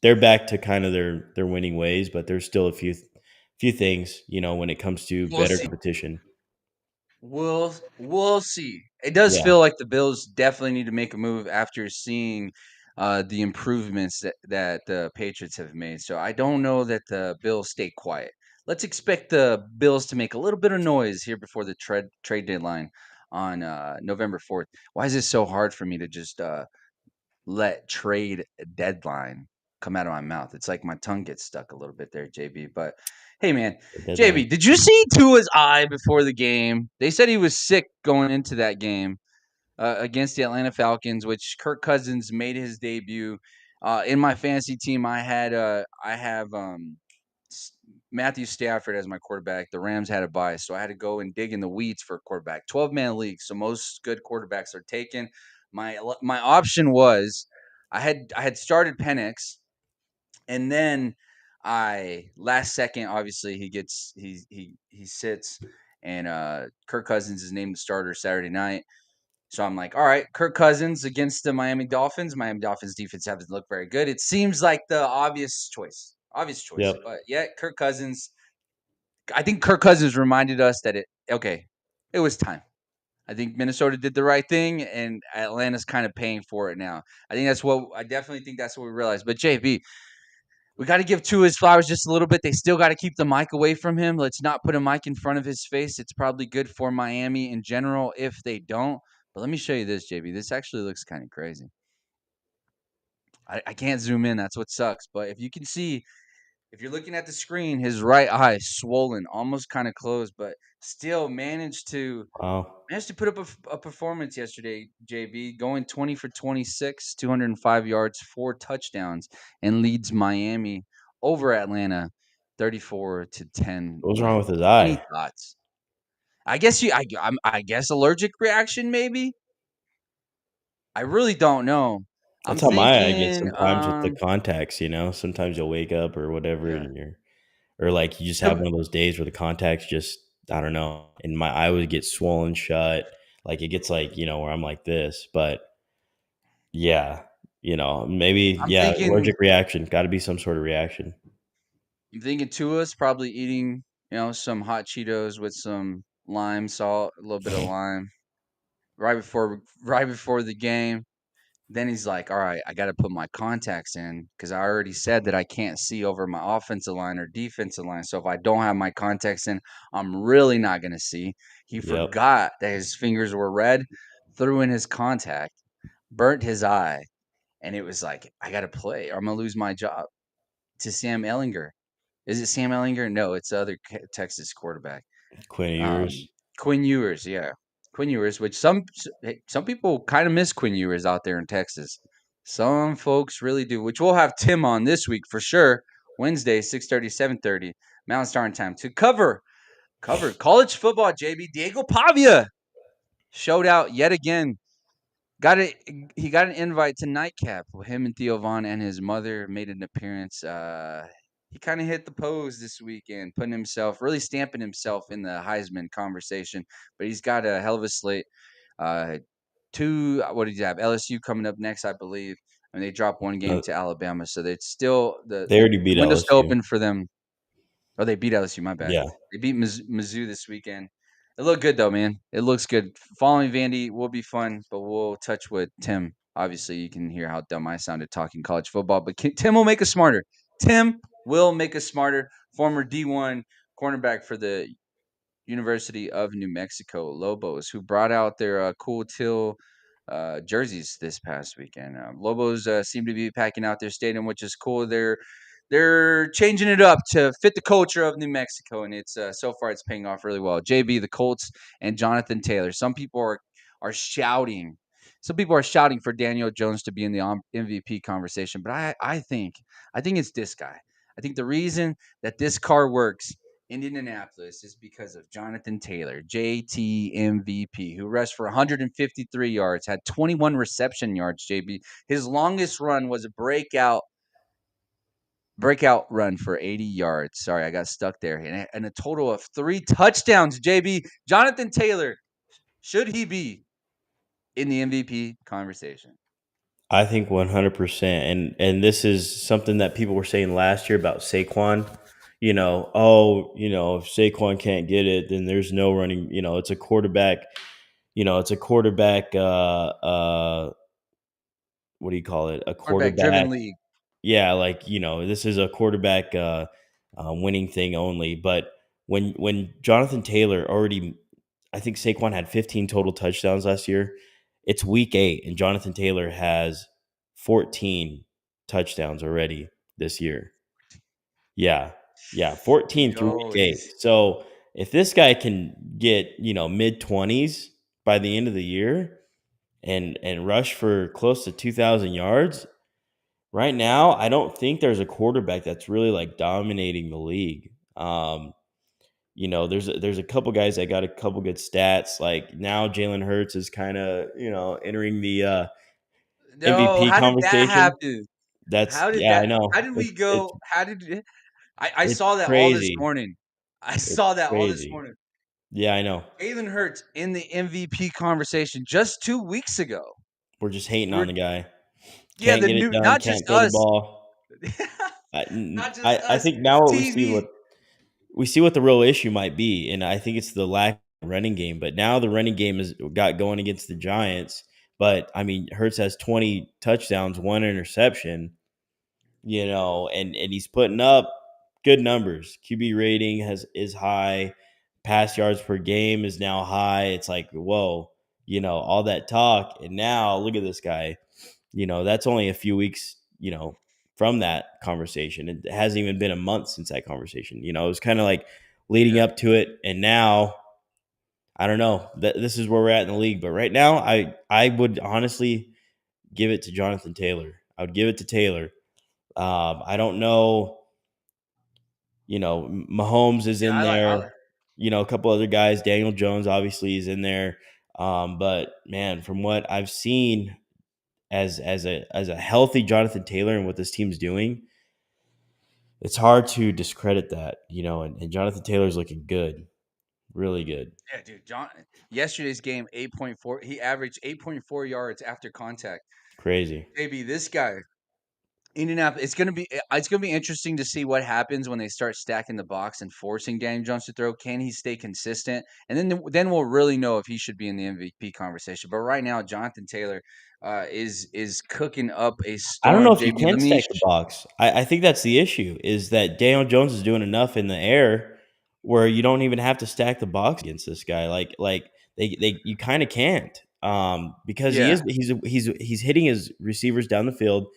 they're back to kind of their winning ways, but there's still a few things, when it comes to We'll better see. competition. We'll see. It does Yeah, feel like the Bills definitely need to make a move after seeing the improvements that the Patriots have made. So I don't know that the Bills stay quiet. Let's expect the Bills to make a little bit of noise here before the trade deadline on November 4th. Why is it so hard for me to just let trade deadline come out of my mouth? It's like my tongue gets stuck a little bit there, JB. But hey, man, deadline. JB, did you see Tua's eye before the game? They said he was sick going into that game against the Atlanta Falcons, which Kirk Cousins made his debut. In my fantasy team, I have Matthew Stafford as my quarterback. The Rams had a bye, so I had to go and dig in the weeds for a quarterback. 12-man league, so most good quarterbacks are taken. My option was I had started Penix, and then I last second obviously he sits, and Kirk Cousins is named the starter Saturday night. So I'm like, all right, Kirk Cousins against the Miami Dolphins. Miami Dolphins defense haven't looked very good. It seems like the obvious choice. Obvious choice. Yep. But yet Kirk Cousins, I think Kirk Cousins reminded us that it was time. I think Minnesota did the right thing, and Atlanta's kind of paying for it now. I definitely think that's what we realized. But JB, we got to give Tua his flowers just a little bit. They still got to keep the mic away from him. Let's not put a mic in front of his face. It's probably good for Miami in general if they don't. But let me show you this, JB. This actually looks kind of crazy. I can't zoom in. That's what sucks. But if you can see, if you're looking at the screen, his right eye is swollen, almost kind of closed, but still Wow. managed to put up a performance yesterday, JB, going 20 for 26, 205 yards, 4 touchdowns, and leads Miami over Atlanta 34-10 What was wrong with win. his Any eye? thoughts? I guess allergic reaction maybe. I really don't know. I'm That's how my eye gets thinking sometimes with the contacts. Sometimes you'll wake up or whatever, yeah. and or like you just have one of those days where the contacts just, I don't know, and my eye would get swollen shut. Like it gets like, where I'm like this, but yeah, maybe, I'm yeah, thinking allergic reaction, got to be some sort of reaction. I'm thinking Tua's probably eating, some hot Cheetos with some lime salt, a little bit of lime right before the game. Then he's like, "All right, I got to put my contacts in because I already said that I can't see over my offensive line or defensive line. So if I don't have my contacts in, I'm really not going to see." He Yep. forgot that his fingers were red, threw in his contact, burnt his eye, and it was like, "I got to play or I'm going to lose my job." To Sam Ellinger. Is it Sam Ellinger? No, it's the other Texas quarterback. Quinn Um, Ewers. Quinn Ewers, yeah, Quinn Ewers. Which some people kind of miss Quinn Ewers out there in Texas. Some folks really do. Which we'll have Tim on this week for sure. Wednesday, 6:30, 7:30, Mountain Starting Time to cover college football. JB Diego Pavia showed out yet again. He got an invite to Nightcap. Him and Theo Vaughn and his mother made an appearance. He kind of hit the pose this weekend, putting himself, really stamping himself in the Heisman conversation. But he's got a hell of a slate. Uh, what did you have? LSU coming up next, I believe, and they dropped one game Uh, to Alabama, so it's still the they already beat window's still LSU. open for them. Oh, they beat LSU. My bad. Yeah. They beat Mizzou this weekend. It looked good though, man. It looks good. Following Vandy will be fun, but we'll touch with Tim. Obviously, you can hear how dumb I sounded talking college football, but Tim will make us smarter. Tim will make us smarter. Former D1 cornerback for the University of New Mexico Lobos, who brought out their cool teal jerseys this past weekend. Lobos seem to be packing out their stadium, which is cool. They're changing it up to fit the culture of New Mexico, and it's so far it's paying off really well. JB, the Colts, and Jonathan Taylor. Some people are shouting. Some people are shouting for Daniel Jones to be in the MVP conversation, but I think it's this guy. I think the reason that this car works in Indianapolis is because of Jonathan Taylor, JTMVP, who rushed for 153 yards, had 21 reception yards. JB, his longest run was a breakout run for 80 yards. Sorry, I got stuck there. And a total of 3 touchdowns, JB. Jonathan Taylor, should he be in the MVP conversation. I think 100%, and this is something that people were saying last year about Saquon. If Saquon can't get it, then there's no running. It's a quarterback. It's a quarterback. What do you call it? A Quarterback quarterback. driven league. Yeah, this is a quarterback winning thing only. But when Jonathan Taylor already, I think Saquon had 15 total touchdowns last year. It's week 8, and Jonathan Taylor has 14 touchdowns already this year. Yeah, 14 through Yo, week 8. So if this guy can get mid-20s by the end of the year and rush for close to 2,000 yards. Right now, I don't think there's a quarterback that's really like dominating the league. There's a couple guys that got a couple good stats. Like now, Jalen Hurts is kind of entering the no, MVP how did that conversation. happen? That's How did yeah, I that? know. How did we It's go? How did I it's saw that all this crazy. morning. I It's saw that all this crazy. morning. Yeah, I know. Jalen Hurts in the MVP conversation just 2 weeks ago. We're just hating We're on the guy. yeah, Can't the get it new done. not just Can't throw the us, ball. not just I us. think now what TV. we see what the real issue might be, and I think it's the lack of running game. But now the running game has got going against the Giants. But I mean, Hurts has 20 touchdowns, 1 interception, and he's putting up good numbers. QB rating is high, pass yards per game is now high. It's like, whoa, all that talk, and now look at this guy. That's only a few weeks, from that conversation. It hasn't even been a month since that conversation. It was kind of like leading Yeah, up to it, and now I don't know. This is where we're at in the league. But right now, I would honestly give it to Jonathan Taylor. I would give it to Taylor. I don't know. Mahomes is yeah. in I there. A couple other guys. Daniel Jones obviously is in there. But man, from what I've seen as a healthy Jonathan Taylor and what this team's doing, it's hard to discredit that, and Jonathan Taylor's looking good, really good. yeah, dude. Yesterday's game 8.4. He averaged 8.4 yards after contact. Crazy. Baby, this guy. Indianapolis. It's gonna be interesting to see what happens when they start stacking the box and forcing Daniel Jones to throw. Can he stay consistent? And then we'll really know if he should be in the MVP conversation. But right now, Jonathan Taylor is cooking up a I don't know storm. if you JB, let can me. stack the box. I think that's the issue, is that Daniel Jones is doing enough in the air where you don't even have to stack the box against this guy. Like they you kind of can't, because Yeah, he's hitting his receivers down the field.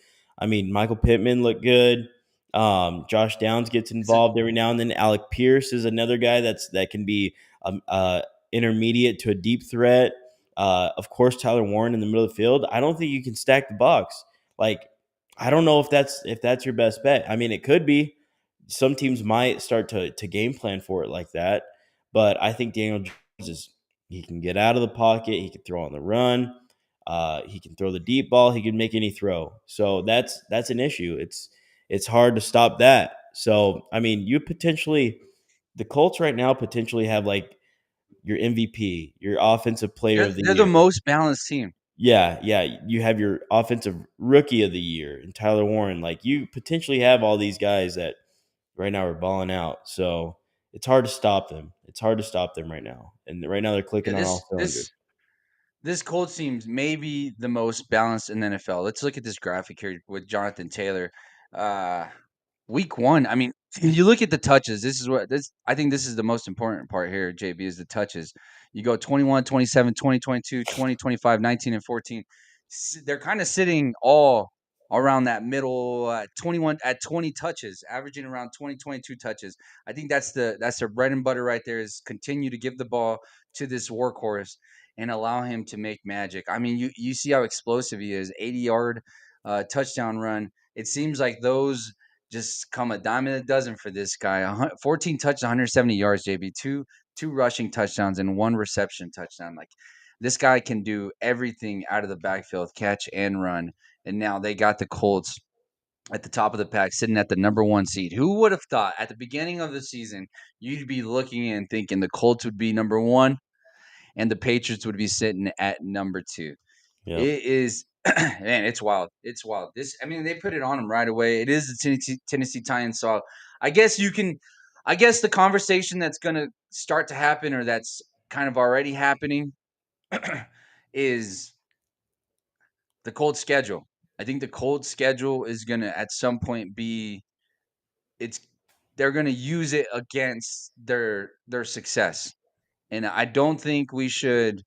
I mean, Michael Pittman looked good. Josh Downs gets it's a, involved every now and then. Alec Pierce is another guy that can be intermediate to a deep threat. Of course, Tyler Warren in the middle of the field. I don't think you can stack the box. Like, I don't know if that's your best bet. I mean, it could be. Some teams might start to game plan for it like that, but I think Daniel Jones he can get out of the pocket. He can throw on the run. He can throw the deep ball. He can make any throw. So that's an issue. It's hard to stop that. So I mean, the Colts right now potentially have like your MVP, your offensive player of the they're the year. most balanced team. Yeah. You have your offensive rookie of the year and Tyler Warren. Like, you potentially have all these guys that right now are balling out. So it's hard to stop them. It's hard to stop them right now. And right now they're Yeah, clicking on all cylinders. this Colts team's maybe the most balanced in the NFL. Let's look at this graphic here with Jonathan Taylor. Uh, Week 1, I mean, you look at the touches. I think this is the most important part here, JB, is the touches. You go 21, 27, 20, 22, 20, 25, 19, and 14. They're kind of sitting all around that middle 21 at 20 touches, averaging around 20, 22 touches. I think that's their bread and butter right there, is continue to give the ball to this workhorse and allow him to make magic. I mean, you see how explosive he is. 80-yard touchdown run. It seems like those just come a dime in a dozen for this guy. 14 touches, 170 yards, JB. Two rushing touchdowns and 1 reception touchdown. Like, this guy can do everything out of the backfield, catch and run. And now they got the Colts at the top of the pack, sitting at the number 1 seed. Who would have thought at the beginning of the season you'd be looking and thinking the Colts would be number 1 and the Patriots would be sitting at number 2? Yep. It is, man, it's wild. It's wild. I mean, they put it on him right away. It is the Tennessee Titans. So I guess I guess the conversation that's going to start to happen, or that's kind of already happening, is the cold schedule. I think the cold schedule is going to at some point it's they're going to use it against their success. And I don't think we should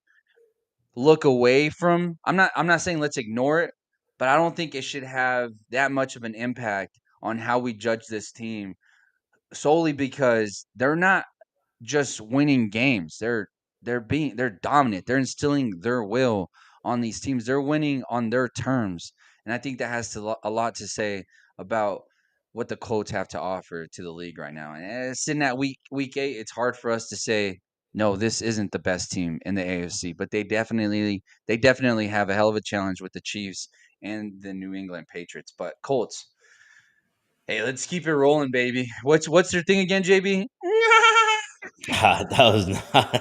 look away from. I'm not saying let's ignore it, but I don't think it should have that much of an impact on how we judge this team, solely because they're not just winning games. They're dominant. They're instilling their will on these teams. They're winning on their terms, and I think that has a lot to say about what the Colts have to offer to the league right now. And sitting at week 8, it's hard for us to say no, this isn't the best team in the AFC, but they definitely have a hell of a challenge with the Chiefs and the New England Patriots. But Colts, hey, let's keep it rolling, baby. What's their thing again, JB? God, that was not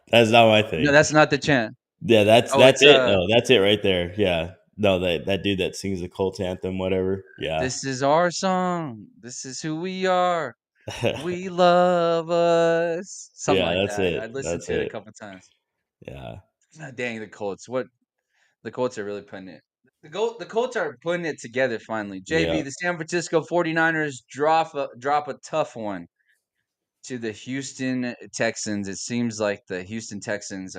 that's not my No, thing. that's not the chant. Yeah, Oh, that's it's it. No, that's it right there. Yeah. No, that dude that sings the Colts anthem, whatever. Yeah. this is our song. This is who we are. We love us. Something Yeah, like that's that. it. I listened That's to it a it. couple times. Yeah. Ah, dang, the Colts. What the Colts are really putting it. The Colts are putting it together finally. Yeah. JB, the San Francisco 49ers drop a tough one to the Houston Texans. It seems like the Houston Texans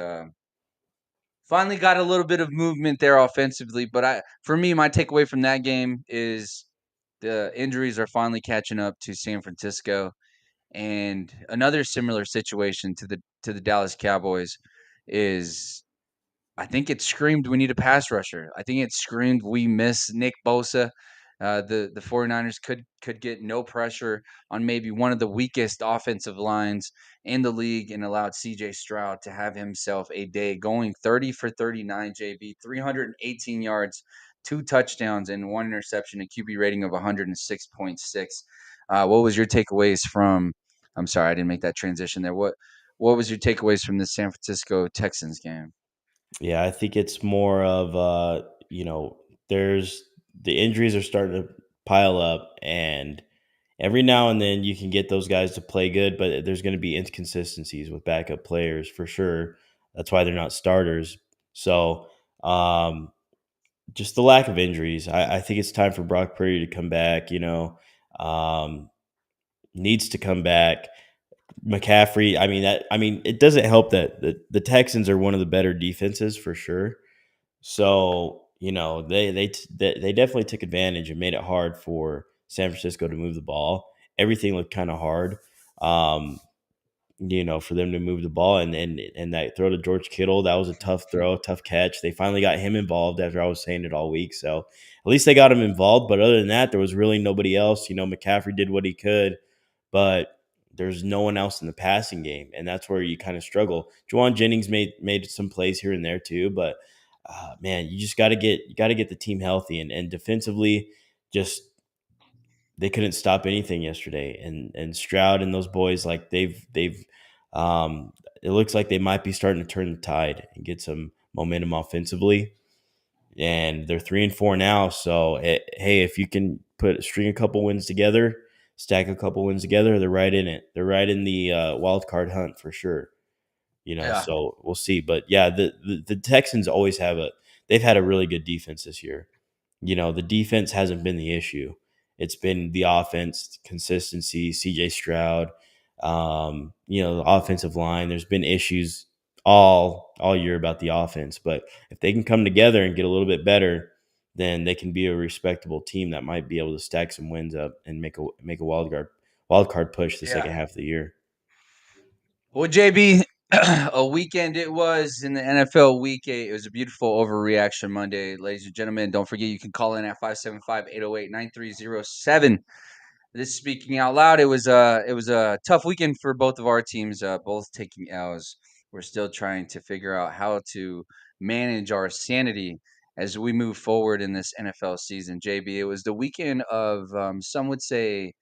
finally got a little bit of movement there offensively, but for me, my takeaway from that game is the injuries are finally catching up to San Francisco, and another similar situation to the Dallas Cowboys is I think it screamed we need a pass rusher. I think it screamed we miss Nick Bosa. The 49ers could get no pressure on maybe one of the weakest offensive lines in the league and allowed CJ Stroud to have himself a day going 30 for 39, JB, 318 yards, 2 touchdowns, and 1 interception, a QB rating of 106.6. What was your takeaways from? I'm sorry, I didn't make that transition there. What was your takeaways from the San Francisco Texans game? Yeah, I think it's more of there's the injuries are starting to pile up, and every now and then you can get those guys to play good, but there's going to be inconsistencies with backup players for sure. That's why they're not starters. So, just the lack of injuries. I think it's time for Brock Purdy to come back. Um, needs to come back. McCaffrey. I mean, it doesn't help that the Texans are one of the better defenses for sure. So they definitely took advantage and made it hard for San Francisco to move the ball. Everything looked kind of hard, for them to move the ball, and that throw to George Kittle, that was a tough throw, tough catch. They finally got him involved after I was saying it all week. So at least they got him involved. But other than that, there was really nobody else. McCaffrey did what he could, but there's no one else in the passing game, and that's where you kind of struggle. Juwan Jennings made some plays here and there too, but man, you just got to get the team healthy, and defensively, just they couldn't stop anything yesterday. And Stroud and those boys, like they've it looks like they might be starting to turn the tide and get some momentum offensively. And they're 3-4 now. So hey, if you can string a couple wins together, stack a couple wins together, they're right in it. They're right in the wild card hunt for sure. Yeah. So we'll see. But yeah, the Texans they've had a really good defense this year. The defense hasn't been the issue. It's been the offense, consistency, CJ Stroud, the offensive line. There's been issues all year about the offense. But if they can come together and get a little bit better, then they can be a respectable team that might be able to stack some wins up and make a wild card push the Yeah. second half of the year. Well, JB, a weekend it was in the NFL Week 8. It was a beautiful Overreaction Monday. Ladies and gentlemen, don't forget you can call in at 575-808-9307. This is Speaking Out Loud. It was a tough weekend for both of our teams, both taking L's. We're still trying to figure out how to manage our sanity as we move forward in this NFL season. JB, it was the weekend of some would say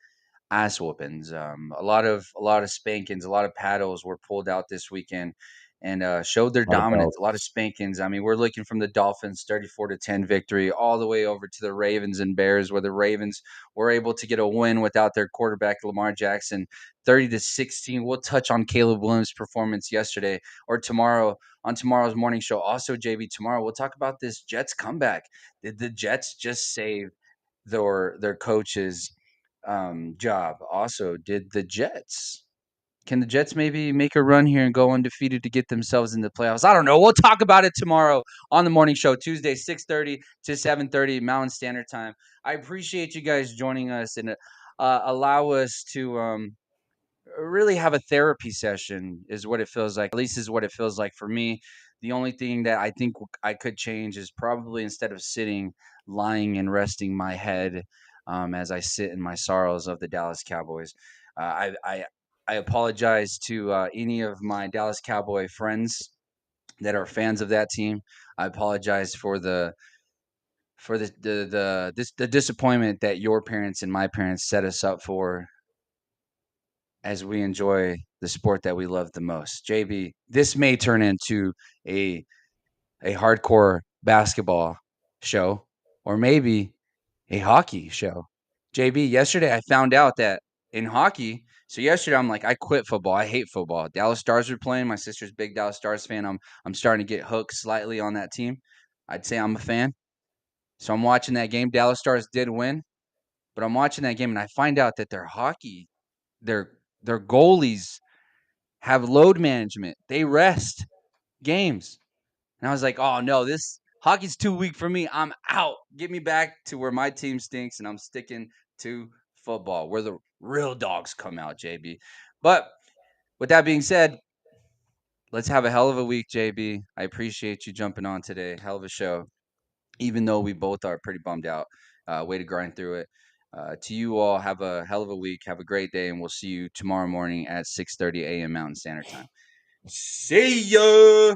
ass whoopings. A lot of spankings, a lot of paddles were pulled out this weekend, and showed their A lot of dominance, a lot of belts. spankings. I mean, we're looking from the Dolphins 34-10 victory all the way over to the Ravens and Bears, where the Ravens were able to get a win without their quarterback Lamar Jackson, 30-16. We'll touch on Caleb Williams' performance yesterday or tomorrow on tomorrow's morning show. Also, JB, tomorrow we'll talk about this Jets comeback. Did the Jets just save their coach's job? Also, did the Jets? Can the Jets maybe make a run here and go undefeated to get themselves in the playoffs? I don't know. We'll talk about it tomorrow on the morning show, Tuesday, 6:30 to 7:30 Mountain Standard Time. I appreciate you guys joining us and allow us to really have a therapy session is what it feels like. At least is what it feels like for me. The only thing that I think I could change is probably instead of sitting, lying and resting my head as I sit in my sorrows of the Dallas Cowboys. I apologize to any of my Dallas Cowboy friends that are fans of that team. I apologize for the disappointment that your parents and my parents set us up for as we enjoy the sport that we love the most. JB, this may turn into a hardcore basketball show or maybe a hockey show. JB, yesterday I found out that in hockey, so yesterday I'm like, I quit football. I hate football. Dallas Stars were playing. My sister's a big Dallas Stars fan. I'm starting to get hooked slightly on that team. I'd say I'm a fan. So I'm watching that game. Dallas Stars did win, but I'm watching that game and I find out that their hockey, their their goalies have load management. They rest games. And I was like, oh no, this hockey's too weak for me. I'm out. Get me back to where my team stinks and I'm sticking to football, where the real dogs come out, JB. But with that being said, let's have a hell of a week, JB. I appreciate you jumping on today. Hell of a show. Even though we both are pretty bummed out. Way to grind through it. To you all, have a hell of a week. Have a great day, and we'll see you tomorrow morning at 6:30 a.m. Mountain Standard Time. See ya.